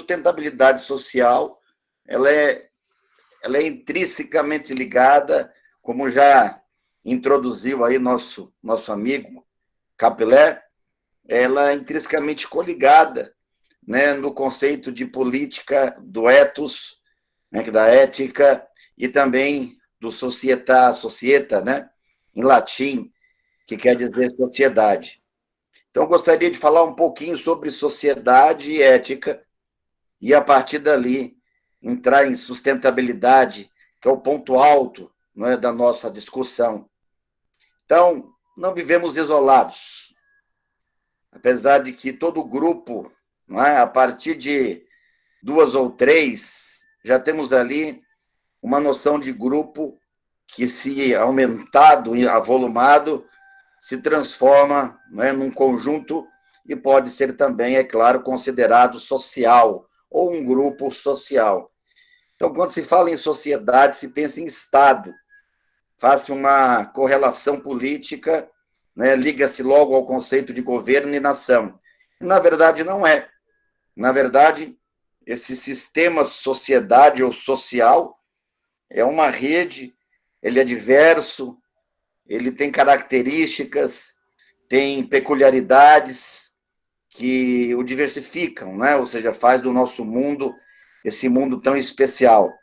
sustentabilidade social, ela é intrinsecamente ligada, como já introduziu aí nosso amigo Capilé, ela é intrinsecamente coligada, né, no conceito de política do ethos, né, da ética, e também do societa, né, em latim, que quer dizer sociedade. Então, gostaria de falar um pouquinho sobre sociedade e ética, e, a partir dali, entrar em sustentabilidade, que é o ponto alto, não é, da nossa discussão. Então, não vivemos isolados. Apesar de que todo grupo, não é, a partir de 2 ou 3, já temos ali uma noção de grupo que, se aumentado e avolumado, se transforma, né, num conjunto e pode ser também, é claro, considerado social ou um grupo social. Então, quando se fala em sociedade, se pensa em Estado, faz uma correlação política, né, liga-se logo ao conceito de governo e nação. Na verdade, não é. Na verdade, esse sistema sociedade ou social é uma rede, ele é diverso, ele tem características, tem peculiaridades que o diversificam, né? Ou seja, faz do nosso mundo esse mundo tão especial.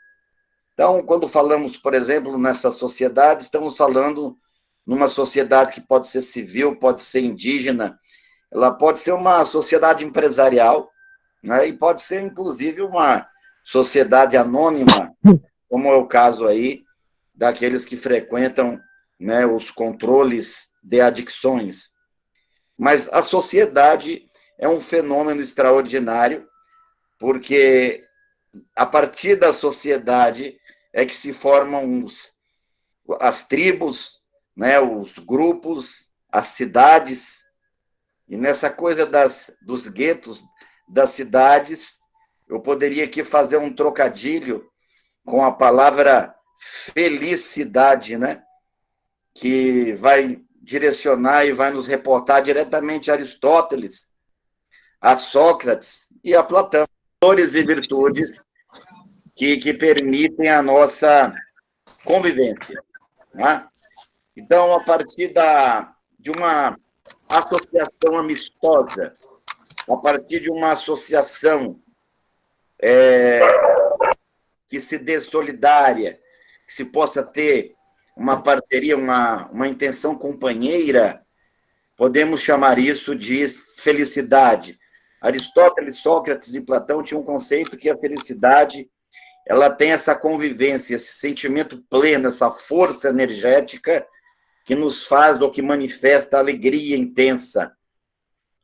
Então, quando falamos, por exemplo, nessa sociedade, estamos falando numa sociedade que pode ser civil, pode ser indígena, ela pode ser uma sociedade empresarial, né? E pode ser, inclusive, uma sociedade anônima, como é o caso aí daqueles que frequentam, né, os controles de adicções. Mas a sociedade é um fenômeno extraordinário, porque a partir da sociedade é que se formam as tribos, né, os grupos, as cidades, e nessa coisa dos guetos, das cidades, eu poderia aqui fazer um trocadilho com a palavra felicidade, né, que vai direcionar e vai nos reportar diretamente a Aristóteles, a Sócrates e a Platão. Valores e virtudes que permitem a nossa convivência. Né? Então, a partir de uma associação amistosa, a partir de uma associação que se dê solidária, que se possa ter uma parceria, uma intenção companheira, podemos chamar isso de felicidade. Aristóteles, Sócrates e Platão tinham um conceito que a felicidade ela tem essa convivência, esse sentimento pleno, essa força energética que nos faz ou que manifesta alegria intensa.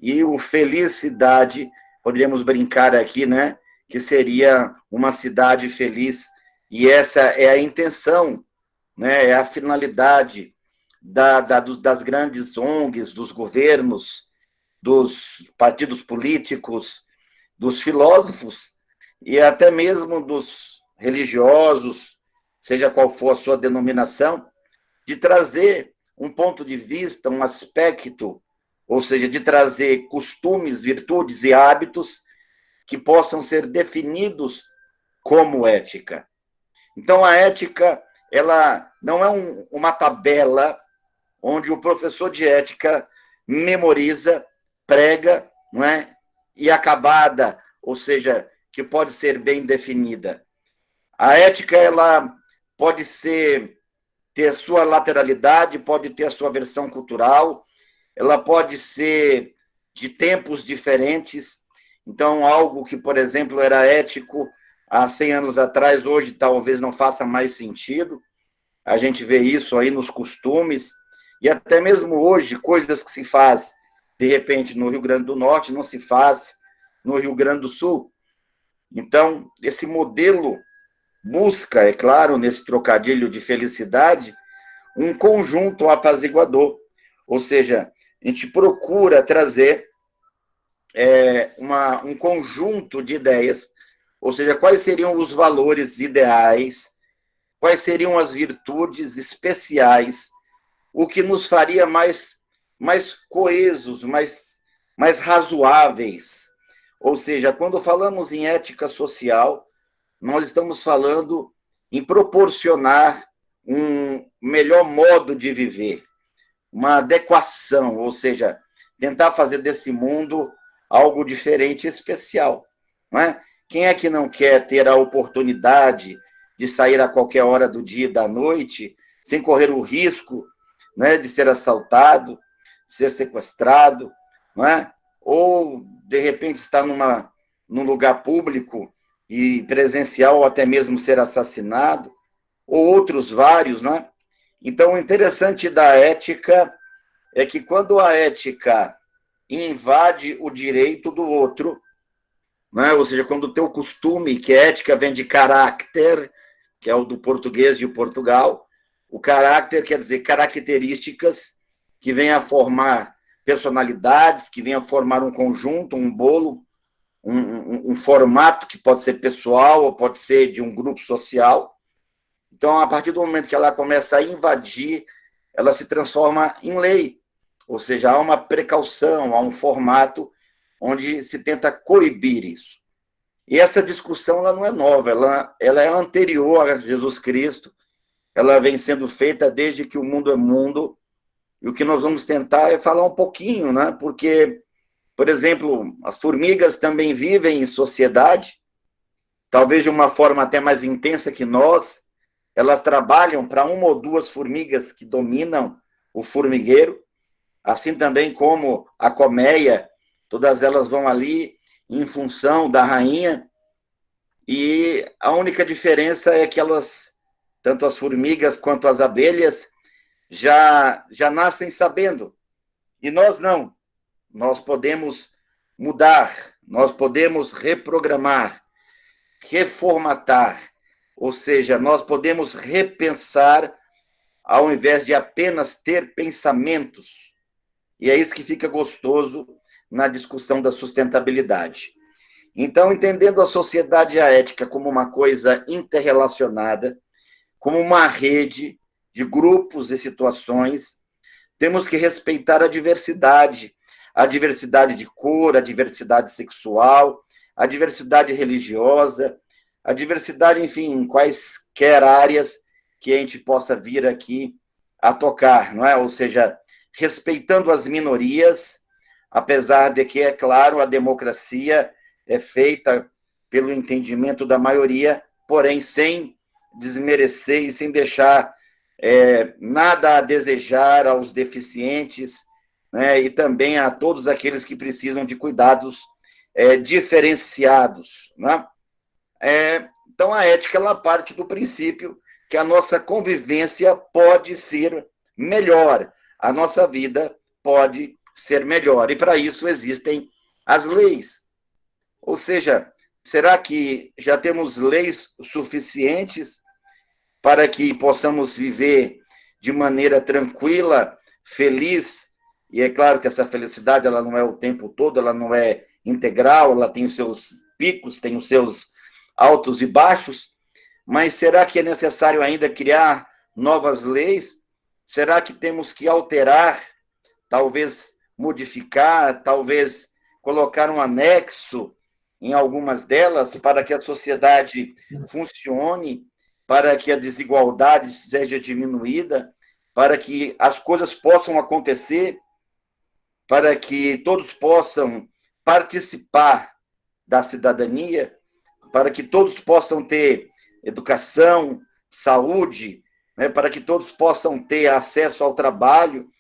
E o felicidade, poderíamos brincar aqui, né, que seria uma cidade feliz, e essa é a intenção, né, é a finalidade das grandes ONGs, dos governos, dos partidos políticos, dos filósofos e até mesmo dos religiosos, seja qual for a sua denominação, de trazer um ponto de vista, um aspecto, ou seja, de trazer costumes, virtudes e hábitos que possam ser definidos como ética. Então, a ética, ela não é uma tabela onde o professor de ética memoriza, prega, não é? E acabada, ou seja, que pode ser bem definida. A ética, ela pode ter a sua lateralidade, pode ter a sua versão cultural, ela pode ser de tempos diferentes. Então, algo que, por exemplo, era ético há 100 anos atrás, hoje talvez não faça mais sentido. A gente vê isso aí nos costumes, e até mesmo hoje, coisas que se faz, de repente, no Rio Grande do Norte, não se faz no Rio Grande do Sul. Então, esse modelo busca, é claro, nesse trocadilho de felicidade, um conjunto apaziguador. Ou seja, a gente procura trazer um conjunto de ideias, ou seja, quais seriam os valores ideais, quais seriam as virtudes especiais, o que nos faria mais coesos, mais razoáveis, Ou seja, quando falamos em ética social, nós estamos falando em proporcionar um melhor modo de viver, uma adequação, ou seja, tentar fazer desse mundo algo diferente e especial. Não é? Quem é que não quer ter a oportunidade de sair a qualquer hora do dia e da noite, sem correr o risco, né, de ser assaltado, de ser sequestrado, não é? Ou, de repente, estar num lugar público e presencial, ou até mesmo ser assassinado, ou outros vários, né? Então, o interessante da ética é que quando a ética invade o direito do outro, né? Ou seja, quando o teu costume, que ética vem de caráter, que é o do português de Portugal, o caráter quer dizer características que vêm a formar personalidades, que vêm a formar um conjunto, um bolo, um formato que pode ser pessoal ou pode ser de um grupo social. Então, a partir do momento que ela começa a invadir, ela se transforma em lei. Ou seja, há uma precaução, há um formato onde se tenta coibir isso. E essa discussão ela não é nova, ela é anterior a Jesus Cristo, ela vem sendo feita desde que o mundo é mundo, e o que nós vamos tentar é falar um pouquinho, né? Porque, por exemplo, as formigas também vivem em sociedade, talvez de uma forma até mais intensa que nós, elas trabalham para uma ou duas formigas que dominam o formigueiro, assim também como a colmeia, todas elas vão ali em função da rainha, e a única diferença é que elas, tanto as formigas quanto as abelhas, já nascem sabendo, e nós não. Nós podemos mudar, nós podemos reprogramar, reformatar, ou seja, nós podemos repensar ao invés de apenas ter pensamentos. E é isso que fica gostoso na discussão da sustentabilidade. Então, entendendo a sociedade e a ética como uma coisa interrelacionada, como uma rede de grupos e situações, temos que respeitar a diversidade de cor, a diversidade sexual, a diversidade religiosa, a diversidade, enfim, em quaisquer áreas que a gente possa vir aqui a tocar, não é? Ou seja, respeitando as minorias, apesar de que, é claro, a democracia é feita pelo entendimento da maioria, porém sem desmerecer e sem deixar nada a desejar aos deficientes, né, e também a todos aqueles que precisam de cuidados diferenciados. Né? Então, a ética ela parte do princípio que a nossa convivência pode ser melhor, a nossa vida pode ser melhor, e para isso existem as leis. Ou seja, será que já temos leis suficientes para que possamos viver de maneira tranquila, feliz? E é claro que essa felicidade ela não é o tempo todo, ela não é integral, ela tem os seus picos, tem os seus altos e baixos, mas será que é necessário ainda criar novas leis? Será que temos que alterar, talvez modificar, talvez colocar um anexo em algumas delas para que a sociedade funcione, para que a desigualdade seja diminuída, para que as coisas possam acontecer, para que todos possam participar da cidadania, para que todos possam ter educação, saúde, né, para que todos possam ter acesso ao trabalho,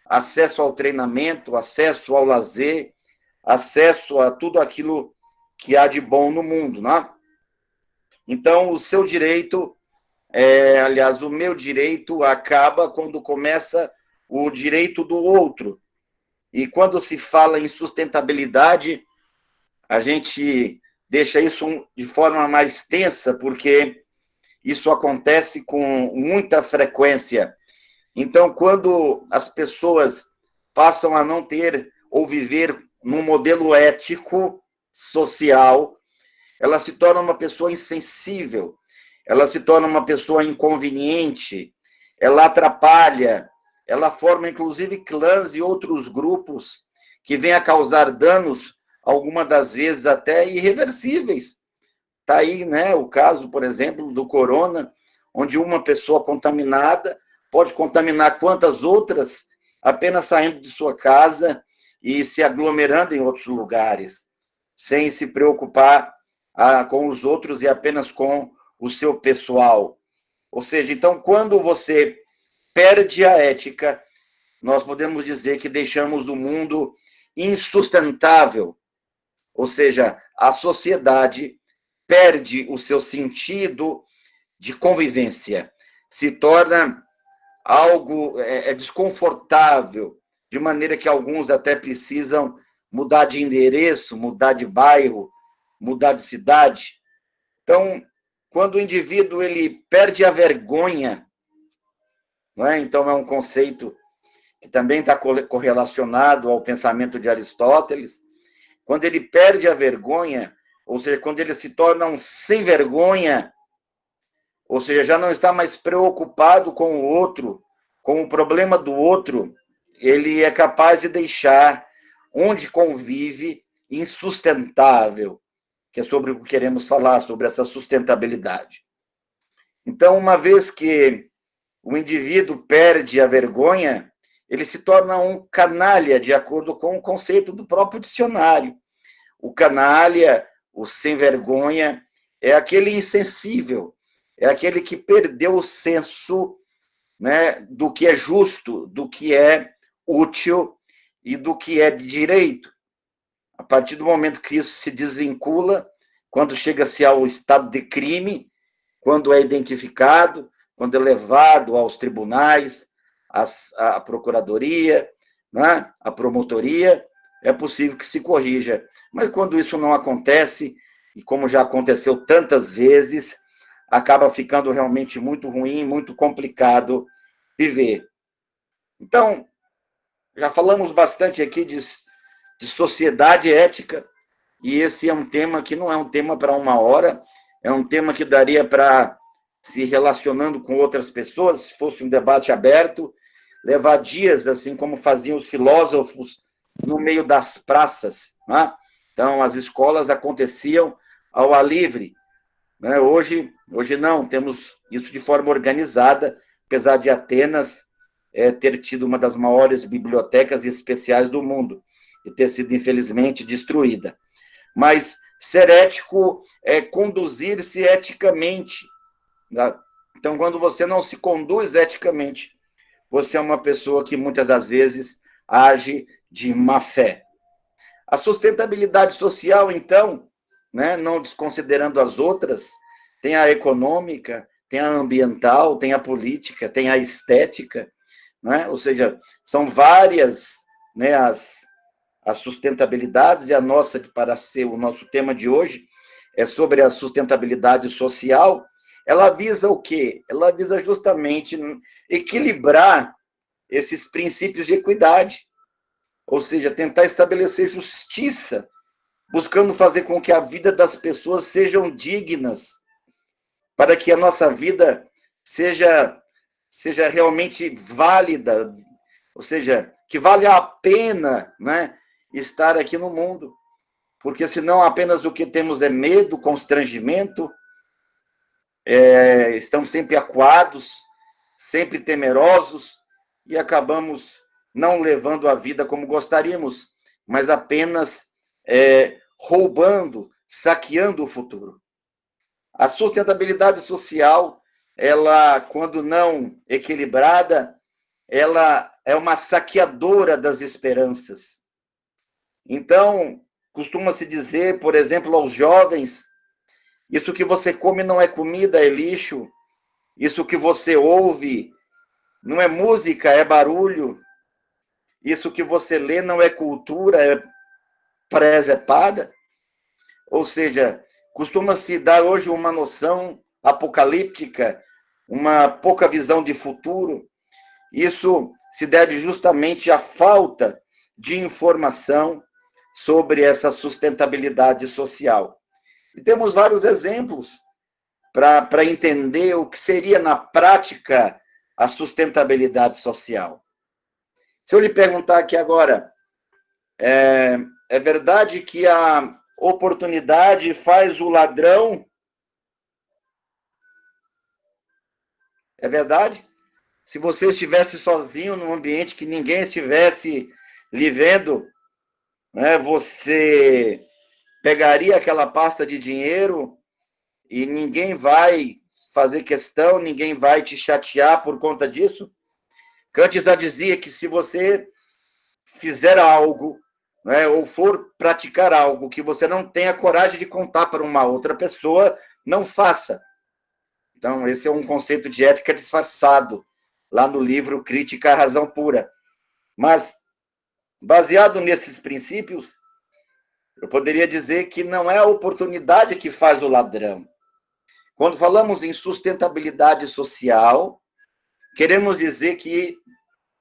acesso ao treinamento, acesso ao lazer, acesso a tudo aquilo que há de bom no mundo, né? Então, o seu direito, aliás, o meu direito acaba quando começa o direito do outro. E quando se fala em sustentabilidade, a gente deixa isso de forma mais tensa, porque isso acontece com muita frequência. Então, quando as pessoas passam a não ter ou viver num modelo ético, social, ela se torna uma pessoa insensível, ela se torna uma pessoa inconveniente, ela atrapalha, ela forma inclusive clãs e outros grupos que vêm a causar danos algumas das vezes até irreversíveis. Está aí, né, o caso, por exemplo, do corona, onde uma pessoa contaminada pode contaminar quantas outras apenas saindo de sua casa e se aglomerando em outros lugares, sem se preocupar com os outros e apenas com o seu pessoal. Ou seja, então, quando você perde a ética, nós podemos dizer que deixamos o mundo insustentável, ou seja, a sociedade perde o seu sentido de convivência, se torna algo desconfortável, de maneira que alguns até precisam mudar de endereço, mudar de bairro, mudar de cidade. Então, quando o indivíduo ele perde a vergonha, não é? Então é um conceito que também está correlacionado ao pensamento de Aristóteles. Quando ele perde a vergonha, ou seja, quando ele se torna um sem vergonha, ou seja, já não está mais preocupado com o outro, com o problema do outro, ele é capaz de deixar onde convive insustentável, que é sobre o que queremos falar, sobre essa sustentabilidade. Então, uma vez que o indivíduo perde a vergonha, ele se torna um canalha, de acordo com o conceito do próprio dicionário. O canalha, o sem vergonha, é aquele insensível, é aquele que perdeu o senso, né, do que é justo, do que é útil e do que é de direito. A partir do momento que isso se desvincula, quando chega-se ao estado de crime, quando é identificado, quando é levado aos tribunais, à procuradoria, né, à promotoria, é possível que se corrija. Mas quando isso não acontece, e como já aconteceu tantas vezes, acaba ficando realmente muito ruim, muito complicado viver. Então, já falamos bastante aqui de sociedade ética, e esse é um tema que não é um tema para uma hora, é um tema que daria para, se relacionando com outras pessoas, se fosse um debate aberto, levar dias, assim como faziam os filósofos no meio das praças. Né? Então, as escolas aconteciam ao ar livre. Né? Hoje não, temos isso de forma organizada, apesar de Atenas ter tido uma das maiores bibliotecas especiais do mundo e ter sido, infelizmente, destruída. Mas ser ético é conduzir-se eticamente. Né? Então, quando você não se conduz eticamente, você é uma pessoa que muitas das vezes age de má fé. A sustentabilidade social, então, né, não desconsiderando as outras, tem a econômica, tem a ambiental, tem a política, tem a estética, né? Ou seja, são várias, né, as sustentabilidades, e a nossa, para ser o nosso tema de hoje, é sobre a sustentabilidade social. Ela visa o quê? Ela visa justamente equilibrar esses princípios de equidade, ou seja, tentar estabelecer justiça, buscando fazer com que a vida das pessoas sejam dignas, para que a nossa vida seja realmente válida, ou seja, que vale a pena, né, estar aqui no mundo, porque senão apenas o que temos é medo, constrangimento, estamos sempre acuados, sempre temerosos, e acabamos não levando a vida como gostaríamos, mas apenas roubando, saqueando o futuro. A sustentabilidade social, ela, quando não equilibrada, ela é uma saqueadora das esperanças. Então, costuma-se dizer, por exemplo, aos jovens, isso que você come não é comida, é lixo. Isso que você ouve não é música, é barulho. Isso que você lê não é cultura, é presepada. Ou seja, costuma-se dar hoje uma noção apocalíptica, uma pouca visão de futuro. Isso se deve justamente à falta de informação sobre essa sustentabilidade social. E temos vários exemplos para entender o que seria, na prática, a sustentabilidade social. Se eu lhe perguntar aqui agora, É verdade que a oportunidade faz o ladrão? É verdade? Se você estivesse sozinho num ambiente que ninguém estivesse lhe vendo, né, você pegaria aquela pasta de dinheiro e ninguém vai fazer questão, ninguém vai te chatear por conta disso? Kant já dizia que se você fizer algo, né, ou for praticar algo que você não tenha coragem de contar para uma outra pessoa, não faça. Então, esse é um conceito de ética disfarçado, lá no livro Crítica à Razão Pura. Mas, baseado nesses princípios, eu poderia dizer que não é a oportunidade que faz o ladrão. Quando falamos em sustentabilidade social, queremos dizer que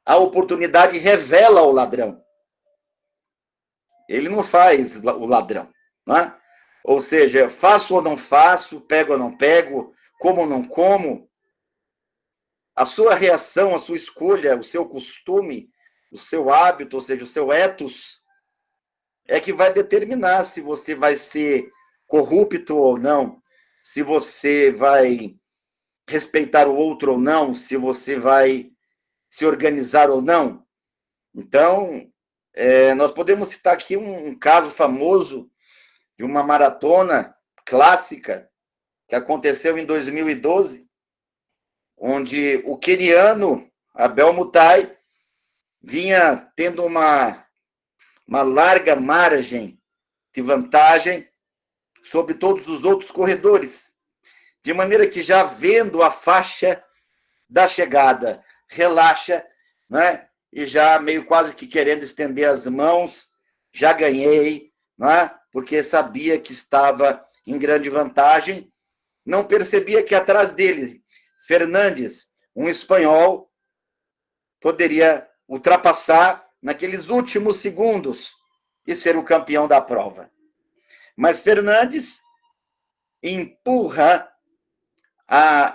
a oportunidade revela o ladrão. Ele não faz o ladrão, né? Ou seja, faço ou não faço, pego ou não pego, como ou não como. A sua reação, a sua escolha, o seu costume, o seu hábito, ou seja, o seu ethos, é que vai determinar se você vai ser corrupto ou não, se você vai respeitar o outro ou não, se você vai se organizar ou não. Então, nós podemos citar aqui um caso famoso de uma maratona clássica que aconteceu em 2012, onde o queniano Abel Mutai vinha tendo uma larga margem de vantagem sobre todos os outros corredores, de maneira que já vendo a faixa da chegada, relaxa, né? E já meio quase que querendo estender as mãos, já ganhei, né? Porque sabia que estava em grande vantagem, não percebia que atrás dele, Fernandes, um espanhol, poderia ultrapassar naqueles últimos segundos e ser o campeão da prova. Mas Fernandes empurra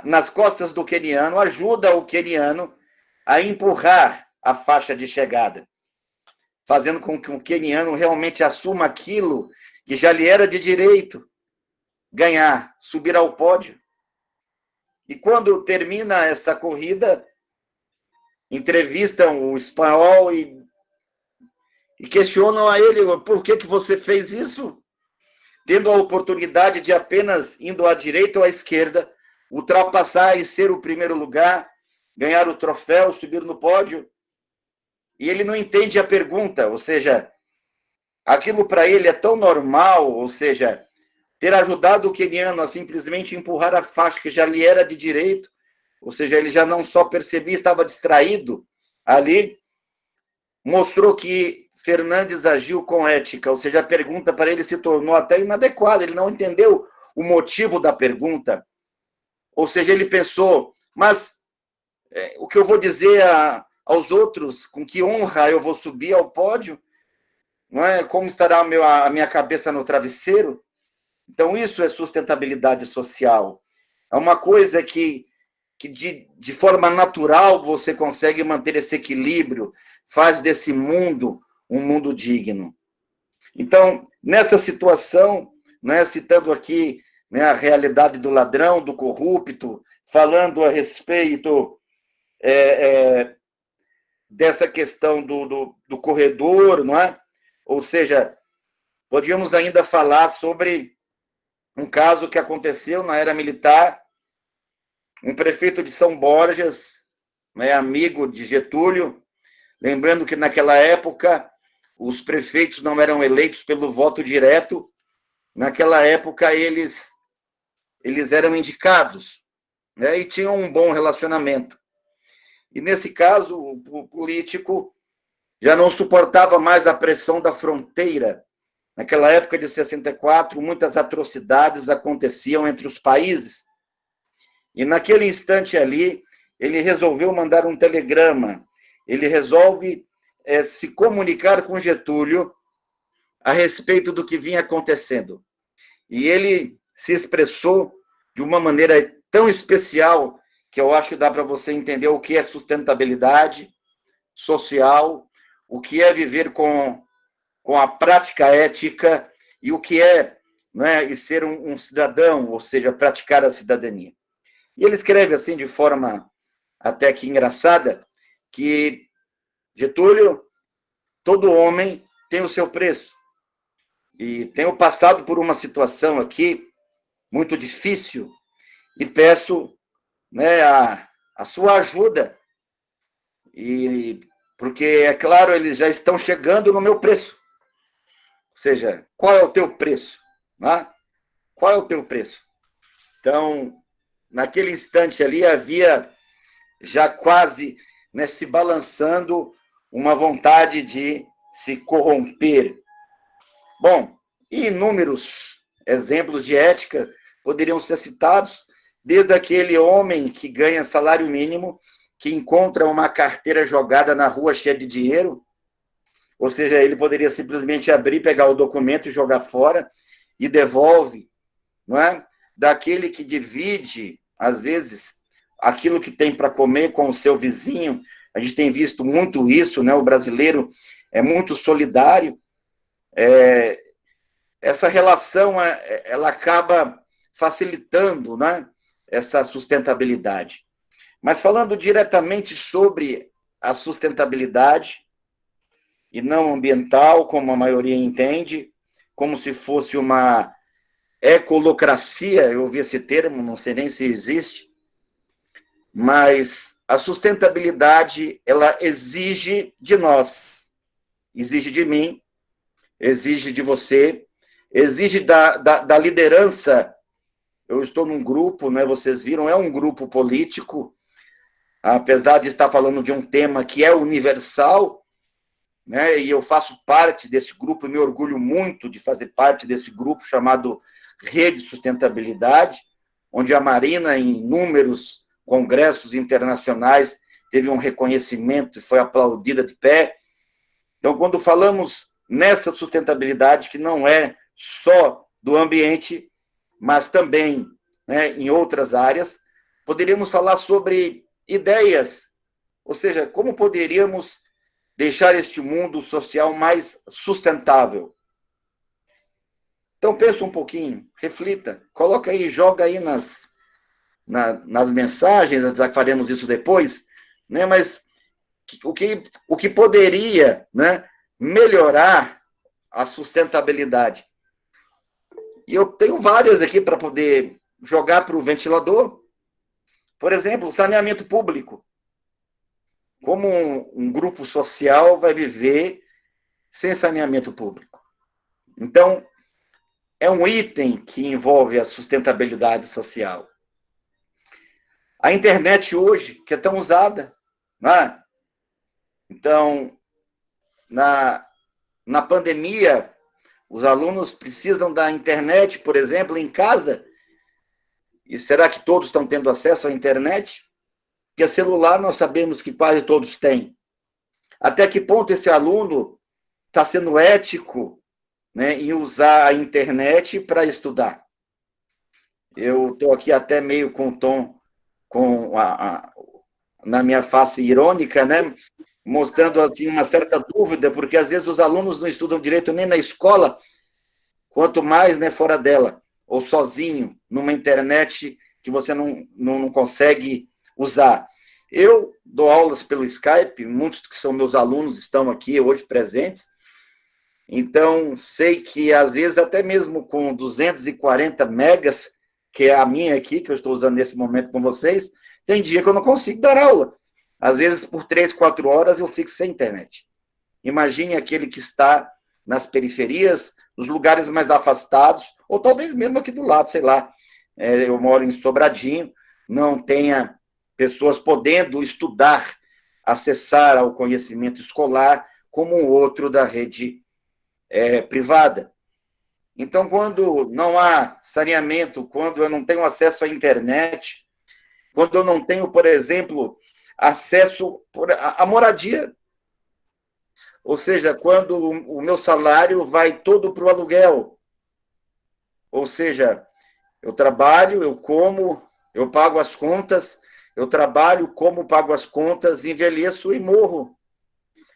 nas costas do queniano, ajuda o queniano a empurrar a faixa de chegada, fazendo com que o queniano realmente assuma aquilo que já lhe era de direito, ganhar, subir ao pódio. E quando termina essa corrida, entrevistam o espanhol e questionam a ele: por que você fez isso? Tendo a oportunidade de apenas indo à direita ou à esquerda, ultrapassar e ser o primeiro lugar, ganhar o troféu, subir no pódio. E ele não entende a pergunta, ou seja, aquilo para ele é tão normal, ou seja, ter ajudado o queniano a simplesmente empurrar a faixa que já lhe era de direito, ou seja, ele já não só percebia, estava distraído ali, mostrou que Fernandes agiu com ética, ou seja, a pergunta para ele se tornou até inadequada, ele não entendeu o motivo da pergunta. Ou seja, ele pensou, mas o que eu vou dizer aos outros, com que honra eu vou subir ao pódio? Não é? Como estará a minha cabeça no travesseiro? Então, isso é sustentabilidade social. É uma coisa que de forma natural você consegue manter esse equilíbrio, faz desse mundo um mundo digno. Então, nessa situação, né, citando aqui, né, a realidade do ladrão, do corrupto, falando a respeito dessa questão do corredor, não é? Ou seja, podíamos ainda falar sobre um caso que aconteceu na era militar, um prefeito de São Borjas, né, amigo de Getúlio, lembrando que naquela época os prefeitos não eram eleitos pelo voto direto, naquela época eles eram indicados, né, e tinham um bom relacionamento. E nesse caso, o político já não suportava mais a pressão da fronteira. Naquela época de 64, muitas atrocidades aconteciam entre os países. E naquele instante ali, ele resolveu mandar um telegrama. Ele resolve se comunicar com Getúlio a respeito do que vinha acontecendo. E ele se expressou de uma maneira tão especial que eu acho que dá para você entender o que é sustentabilidade social, o que é viver com com a prática ética e o que é, né, e ser um cidadão, ou seja, praticar a cidadania. E ele escreve assim, de forma até que engraçada, que, Getúlio, todo homem tem o seu preço. E tenho passado por uma situação aqui muito difícil e peço, né, a sua ajuda. E porque, é claro, eles já estão chegando no meu preço. Ou seja, qual é o teu preço? Né? Qual é o teu preço? Então, naquele instante ali, havia já quase, né, se balançando uma vontade de se corromper. Bom, inúmeros exemplos de ética poderiam ser citados, desde aquele homem que ganha salário mínimo, que encontra uma carteira jogada na rua cheia de dinheiro, ou seja, ele poderia simplesmente abrir, pegar o documento e jogar fora, e devolve, não é? Daquele que divide, às vezes, aquilo que tem para comer com o seu vizinho. A gente tem visto muito isso, né? O brasileiro é muito solidário. Essa relação, ela acaba facilitando, né, essa sustentabilidade. Mas falando diretamente sobre a sustentabilidade, e não ambiental, como a maioria entende, como se fosse uma ecolocracia, eu ouvi esse termo, não sei nem se existe, mas a sustentabilidade, ela exige de nós, exige de mim, exige de você, exige da liderança. Eu estou num grupo, né, vocês viram, é um grupo político, apesar de estar falando de um tema que é universal, né, e eu faço parte desse grupo, e me orgulho muito de fazer parte desse grupo chamado Rede Sustentabilidade, onde a Marina, em inúmeros congressos internacionais, teve um reconhecimento e foi aplaudida de pé. Então, quando falamos nessa sustentabilidade, que não é só do ambiente, mas também, né, em outras áreas, poderíamos falar sobre ideias, ou seja, como poderíamos deixar este mundo social mais sustentável. Então, pensa um pouquinho, reflita, coloca aí, joga aí nas mensagens, já que faremos isso depois, né, mas o que poderia, né, melhorar a sustentabilidade. E eu tenho várias aqui para poder jogar para o ventilador. Por exemplo, saneamento público. Como um grupo social vai viver sem saneamento público? Então, é um item que envolve a sustentabilidade social. A internet hoje, que é tão usada, né? Então, na pandemia, os alunos precisam da internet, por exemplo, em casa. E será que todos estão tendo acesso à internet? Porque celular nós sabemos que quase todos têm. Até que ponto esse aluno está sendo ético, né, em usar a internet para estudar? Eu estou aqui até meio com o tom, na minha face irônica, né, mostrando assim, uma certa dúvida, porque às vezes os alunos não estudam direito nem na escola, quanto mais, né, fora dela, ou sozinho, numa internet que você não consegue usar. Eu dou aulas pelo Skype, muitos que são meus alunos estão aqui hoje presentes, então sei que às vezes até mesmo com 240 megas, que é a minha aqui, que eu estou usando nesse momento com vocês, tem dia que eu não consigo dar aula. Às vezes por 3, 4 horas eu fico sem internet. Imagine aquele que está nas periferias, nos lugares mais afastados, ou talvez mesmo aqui do lado, sei lá, eu moro em Sobradinho, não tenha pessoas podendo estudar, acessar ao conhecimento escolar, como um outro da rede privada. Então, quando não há saneamento, quando eu não tenho acesso à internet, quando eu não tenho, por exemplo, acesso à moradia, ou seja, quando o meu salário vai todo para o aluguel, ou seja, eu trabalho, eu como, eu pago as contas, eu trabalho, como, pago as contas, envelheço e morro.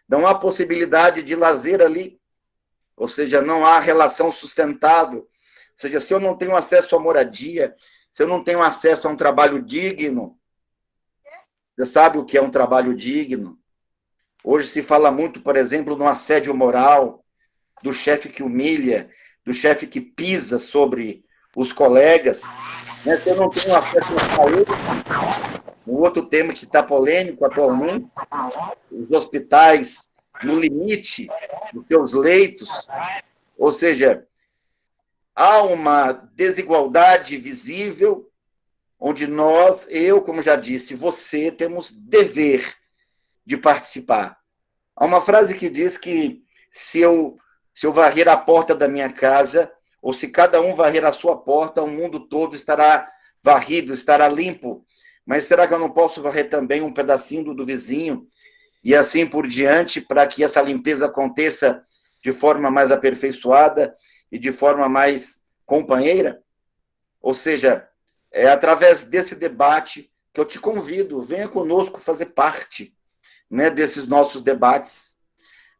Não há possibilidade de lazer ali. ou seja, não há relação sustentável. Ou seja, se eu não tenho acesso à moradia, se eu não tenho acesso a um trabalho digno, você sabe o que é um trabalho digno? Hoje se fala muito, por exemplo, no assédio moral, do chefe que humilha, do chefe que pisa sobre os colegas. Né? Se eu não tenho acesso à saúde, um outro tema que está polêmico atualmente, os hospitais no limite dos seus leitos, ou seja, há uma desigualdade visível, onde nós, eu, como já disse, você, temos dever de participar. Há uma frase que diz que se eu varrer a porta da minha casa, ou se cada um varrer a sua porta, o mundo todo estará varrido, estará limpo. Mas será que eu não posso varrer também um pedacinho do vizinho? E assim por diante, para que essa limpeza aconteça de forma mais aperfeiçoada e de forma mais companheira? Ou seja, é através desse debate que eu te convido, venha conosco fazer parte, né, desses nossos debates.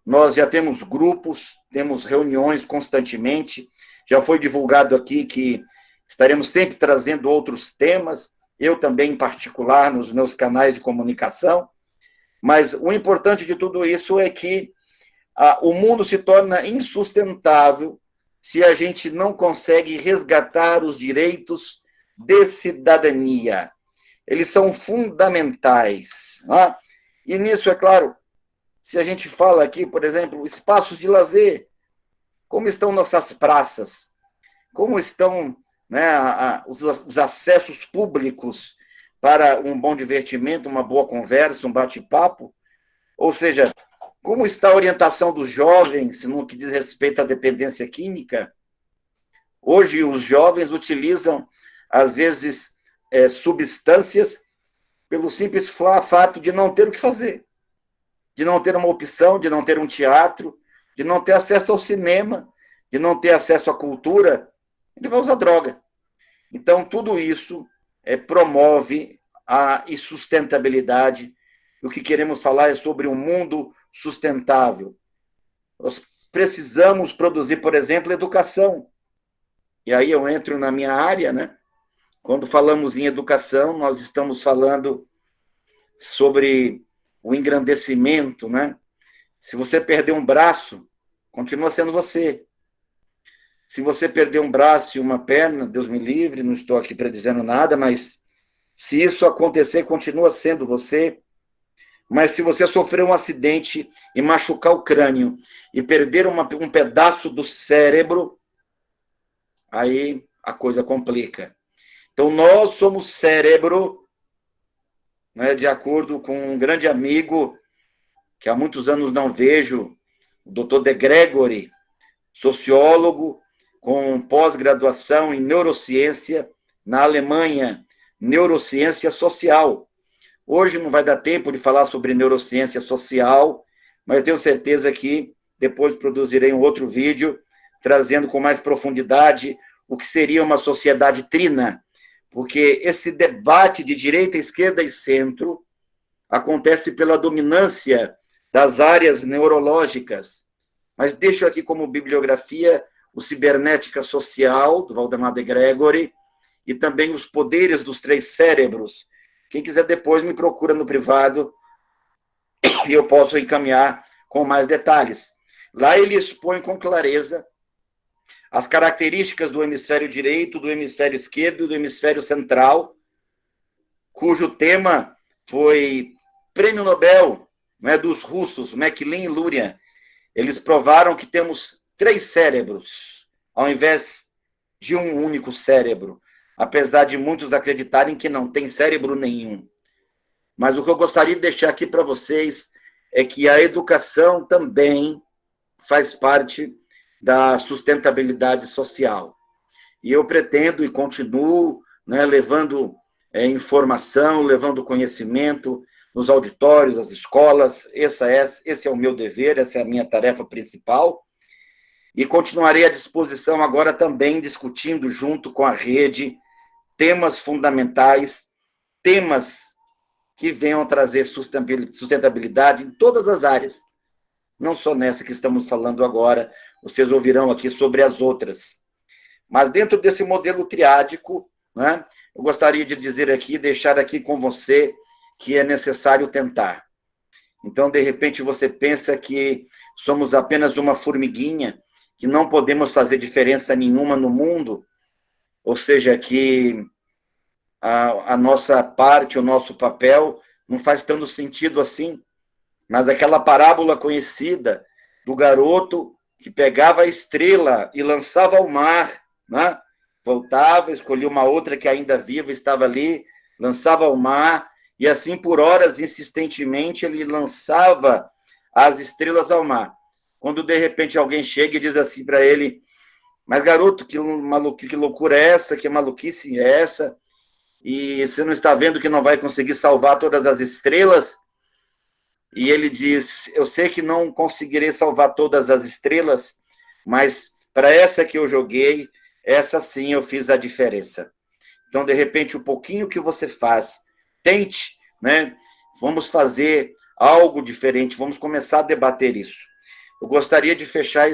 Nós já temos grupos, temos reuniões constantemente, já foi divulgado aqui que estaremos sempre trazendo outros temas, eu também em particular, nos meus canais de comunicação, mas o importante de tudo isso é que o mundo se torna insustentável se a gente não consegue resgatar os direitos de cidadania. Eles são fundamentais. Né? E nisso, é claro, se a gente fala aqui, por exemplo, espaços de lazer, como estão nossas praças, como estão, né, os acessos públicos para um bom divertimento, uma boa conversa, um bate-papo, ou seja, como está a orientação dos jovens no que diz respeito à dependência química? Hoje, os jovens utilizam, às vezes, substâncias pelo simples fato de não ter o que fazer, de não ter uma opção, de não ter um teatro, de não ter acesso ao cinema, de não ter acesso à cultura, ele vai usar droga. Então, tudo isso promove a insustentabilidade. O que queremos falar é sobre um mundo sustentável. Nós precisamos produzir, por exemplo, educação. E aí eu entro na minha área, né? Quando falamos em educação, nós estamos falando sobre o engrandecimento, né? Se você perder um braço, continua sendo você. Se você perder um braço e uma perna, Deus me livre, não estou aqui predizendo nada, mas se isso acontecer, continua sendo você. Mas se você sofrer um acidente e machucar o crânio e perder um pedaço do cérebro, aí a coisa complica. Então, nós somos cérebro, né, de acordo com um grande amigo, que há muitos anos não vejo, o Dr. De Gregory, sociólogo, com pós-graduação em neurociência na Alemanha, neurociência social. Hoje não vai dar tempo de falar sobre neurociência social, mas eu tenho certeza que depois produzirei um outro vídeo trazendo com mais profundidade o que seria uma sociedade trina, porque esse debate de direita, esquerda e centro acontece pela dominância das áreas neurológicas. Mas deixo aqui como bibliografia o Cibernética Social, do Valdemar de Gregory, e também Os Poderes dos Três Cérebros. Quem quiser depois me procura no privado e eu posso encaminhar com mais detalhes. Lá ele expõe com clareza as características do hemisfério direito, do hemisfério esquerdo e do hemisfério central, cujo tema foi Prêmio Nobel, né, dos russos, Maclin e Luria. Eles provaram que temos 3 cérebros, ao invés de um único cérebro, apesar de muitos acreditarem que não tem cérebro nenhum. Mas o que eu gostaria de deixar aqui para vocês é que a educação também faz parte da sustentabilidade social. E eu pretendo e continuo, né, levando informação, levando conhecimento nos auditórios, nas escolas. Esse é o meu dever, essa é a minha tarefa principal. E continuarei à disposição agora também discutindo junto com a rede temas fundamentais, temas que venham trazer sustentabilidade em todas as áreas. não só nessa que estamos falando agora, vocês ouvirão aqui sobre as outras. Mas dentro desse modelo triádico, né, eu gostaria de dizer aqui, deixar aqui com você, que é necessário tentar. Então, de repente, você pensa que somos apenas uma formiguinha, que não podemos fazer diferença nenhuma no mundo, ou seja, que a nossa parte, o nosso papel, não faz tanto sentido assim. Mas aquela parábola conhecida do garoto que pegava a estrela e lançava ao mar, né? Voltava, escolhia uma outra que ainda viva, estava ali, lançava ao mar, e assim por horas, insistentemente, ele lançava as estrelas ao mar. Quando, de repente, alguém chega e diz assim para ele, mas, garoto, que loucura é essa? Que maluquice é essa? E você não está vendo que não vai conseguir salvar todas as estrelas? E ele diz, eu sei que não conseguirei salvar todas as estrelas, mas para essa que eu joguei, essa sim eu fiz a diferença. Então, de repente, o pouquinho que você faz, tente, né? Vamos fazer algo diferente, vamos começar a debater isso. Eu gostaria de fechar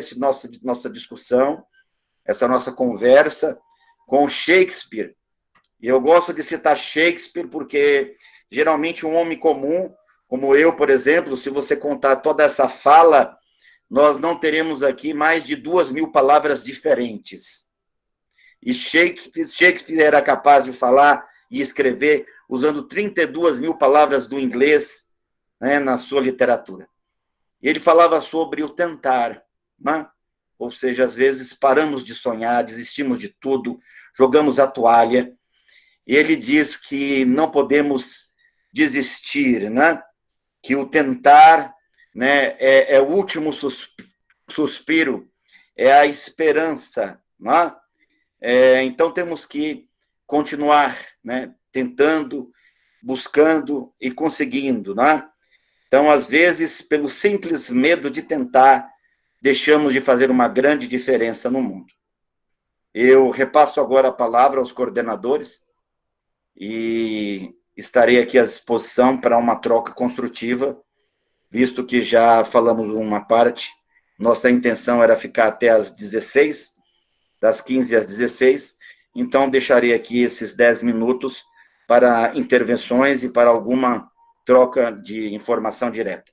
nossa discussão, essa nossa conversa, com Shakespeare. E eu gosto de citar Shakespeare porque, geralmente, um homem comum, como eu, por exemplo, se você contar toda essa fala, nós não teremos aqui mais de 2.000 palavras diferentes. E Shakespeare era capaz de falar e escrever usando 32.000 palavras do inglês, né, na sua literatura. E ele falava sobre o tentar, né? Ou seja, às vezes paramos de sonhar, desistimos de tudo, jogamos a toalha. E ele diz que não podemos desistir, né? Que o tentar, né, é o último suspiro, é a esperança, né? Então temos que continuar, né, tentando, buscando e conseguindo, né? Então, às vezes, pelo simples medo de tentar, deixamos de fazer uma grande diferença no mundo. Eu repasso agora a palavra aos coordenadores e estarei aqui à disposição para uma troca construtiva, visto que já falamos uma parte. Nossa intenção era ficar até às 16, das 15 às 16, então deixarei aqui esses 10 minutos para intervenções e para alguma troca de informação direta.